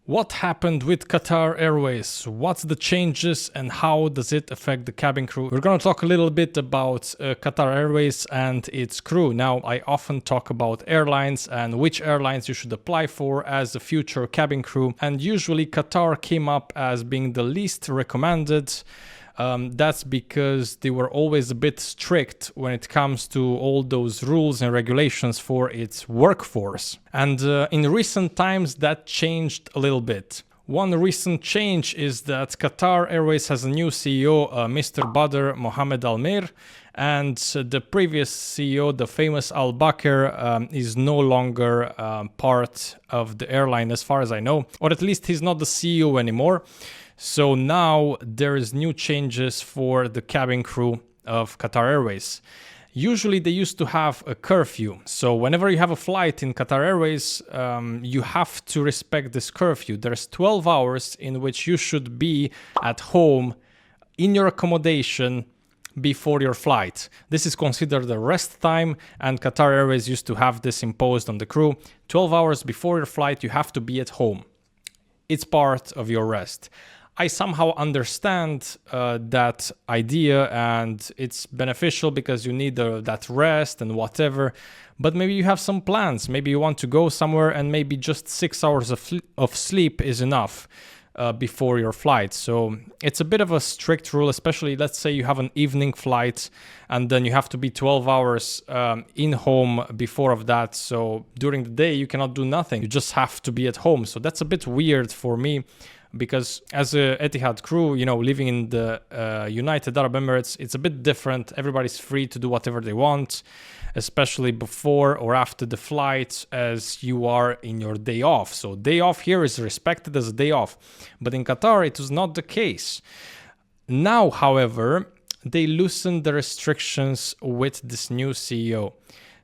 What happened with Qatar Airways? What's the changes and how does it affect the cabin crew? We're going to talk a little bit about Qatar Airways and its crew. Now, I often talk about airlines and which airlines you should apply for as a future cabin crew. And usually Qatar came up as being the least recommended. That's because they were always a bit strict when it comes to all those rules and regulations for its workforce. And in recent times, that changed a little bit. One recent change is that Qatar Airways has a new CEO, Mr. Badr Mohammed Al Mir, and the previous CEO, the famous Al Bakr, is no longer part of the airline as far as I know, or at least he's not the CEO anymore. So now there is new changes for the cabin crew of Qatar Airways. Usually they used to have a curfew. So whenever you have a flight in Qatar Airways, you have to respect this curfew. There's 12 hours in which you should be at home in your accommodation before your flight. This is considered a rest time, and Qatar Airways used to have this imposed on the crew. 12 hours before your flight, you have to be at home. It's part of your rest. I somehow understand that idea, and it's beneficial because you need that rest and whatever. But maybe you have some plans. Maybe you want to go somewhere and maybe just 6 hours of sleep is enough before your flight. So it's a bit of a strict rule, especially let's say you have an evening flight and then you have to be 12 hours in home before of that. So during the day you cannot do nothing. You just have to be at home. So that's a bit weird for me, because as a Etihad crew, you know, living in the United Arab Emirates, it's a bit different. Everybody's free to do whatever they want, especially before or after the flight, as you are in your day off. So day off here is respected as a day off. But in Qatar, it was not the case. Now, however, they loosened the restrictions with this new CEO.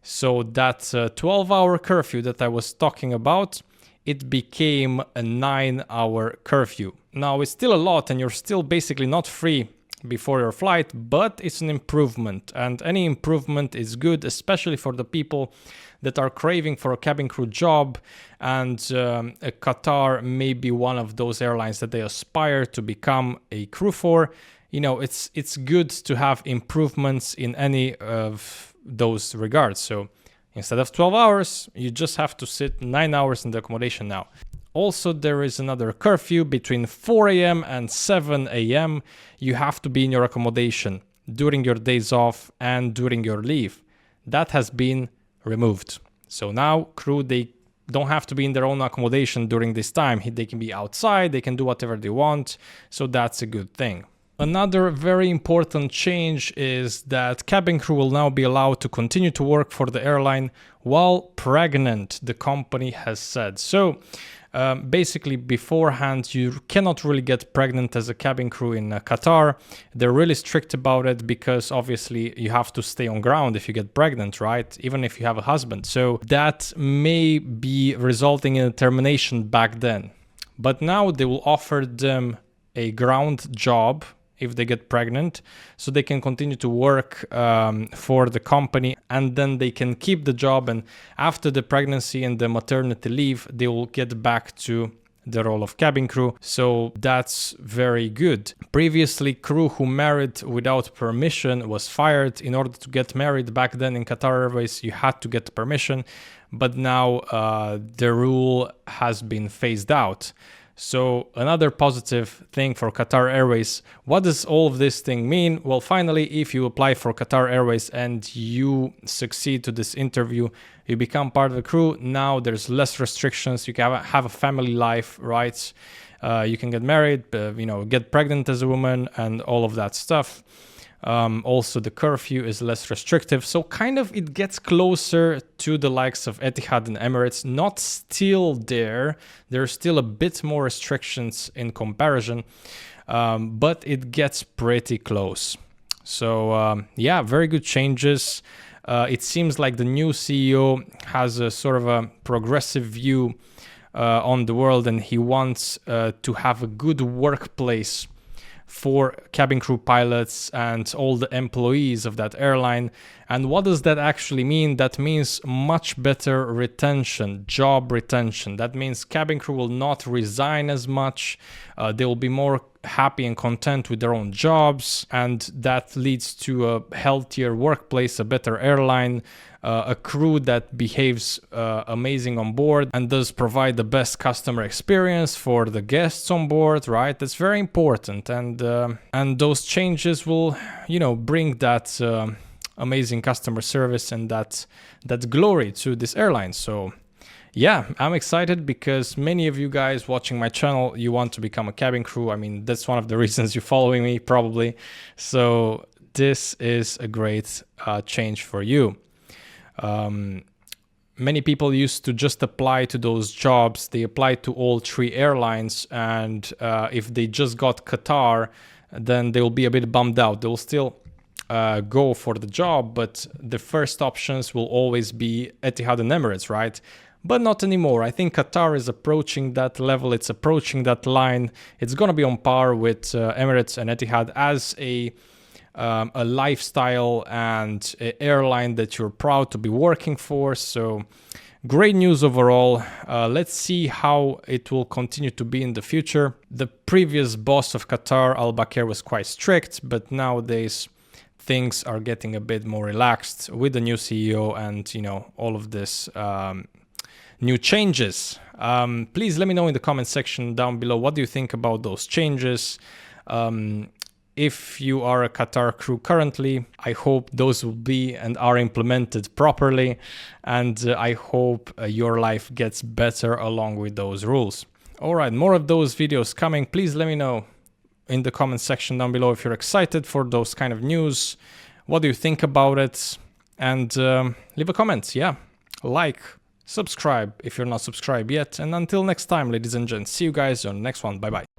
So that 12-hour curfew that I was talking about, it became a 9-hour curfew. Now, it's still a lot and you're still basically not free before your flight, but it's an improvement, and any improvement is good, especially for the people that are craving for a cabin crew job, and Qatar may be one of those airlines that they aspire to become a crew for. You know, it's good to have improvements in any of those regards. So instead of 12 hours, you just have to sit 9 hours in the accommodation now. Also, there is another curfew between 4 a.m. and 7 a.m. You have to be in your accommodation during your days off and during your leave. That has been removed. So now crew, they don't have to be in their own accommodation during this time. They can be outside, they can do whatever they want. So that's a good thing. Another very important change is that cabin crew will now be allowed to continue to work for the airline while pregnant, the company has said. So basically beforehand, you cannot really get pregnant as a cabin crew in Qatar. They're really strict about it because obviously you have to stay on ground if you get pregnant, right? Even if you have a husband. So that may be resulting in a termination back then. But now they will offer them a ground job if they get pregnant, so they can continue to work for the company, and then they can keep the job, and after the pregnancy and the maternity leave, they will get back to the role of cabin crew. So that's very good. Previously, crew who married without permission was fired. In order to get married back then in Qatar Airways, you had to get permission, but now the rule has been phased out. So another positive thing for Qatar Airways. What does all of this thing mean? Well, finally, if you apply for Qatar Airways and you succeed to this interview, you become part of the crew. Now there's less restrictions. You can have a family life, right? You can get married, get pregnant as a woman and all of that stuff. Also, the curfew is less restrictive, so kind of it gets closer to the likes of Etihad and Emirates. Not still there. There's still a bit more restrictions in comparison, but it gets pretty close. So yeah, very good changes. It seems like the new CEO has a sort of a progressive view on the world, and he wants to have a good workplace for cabin crew pilots and all the employees of that airline. And what does that actually mean? That means much better retention, job retention. That means cabin crew will not resign as much. They will be more happy and content with their own jobs, and that leads to a healthier workplace, a better airline, a crew that behaves amazing on board and does provide the best customer experience for the guests on board, right? That's very important, and those changes will, bring that amazing customer service and that glory to this airline. So yeah, I'm excited because many of you guys watching my channel, you want to become a cabin crew. I mean, that's one of the reasons you're following me, probably. So this is a great change for you. Many people used to just apply to those jobs. They applied to all 3 airlines, and if they just got Qatar, then they will be a bit bummed out. They will still go for the job, but the first options will always be Etihad and Emirates, right? But not anymore. I think Qatar is approaching that level. It's approaching that line. It's going to be on par with Emirates and Etihad as a lifestyle and an airline that you're proud to be working for. So great news overall. Let's see how it will continue to be in the future. The previous boss of Qatar, Al Bakr, was quite strict, but nowadays things are getting a bit more relaxed with the new CEO and, all of this new changes. Please let me know in the comment section down below, what do you think about those changes? If you are a Qatar crew currently, I hope those will be and are implemented properly, and I hope your life gets better along with those rules. All right, more of those videos coming. Please let me know in the comment section down below if you're excited for those kind of news. What do you think about it? And leave a comment, like, subscribe if you're not subscribed yet. And until next time, ladies and gents, see you guys on the next one. Bye bye.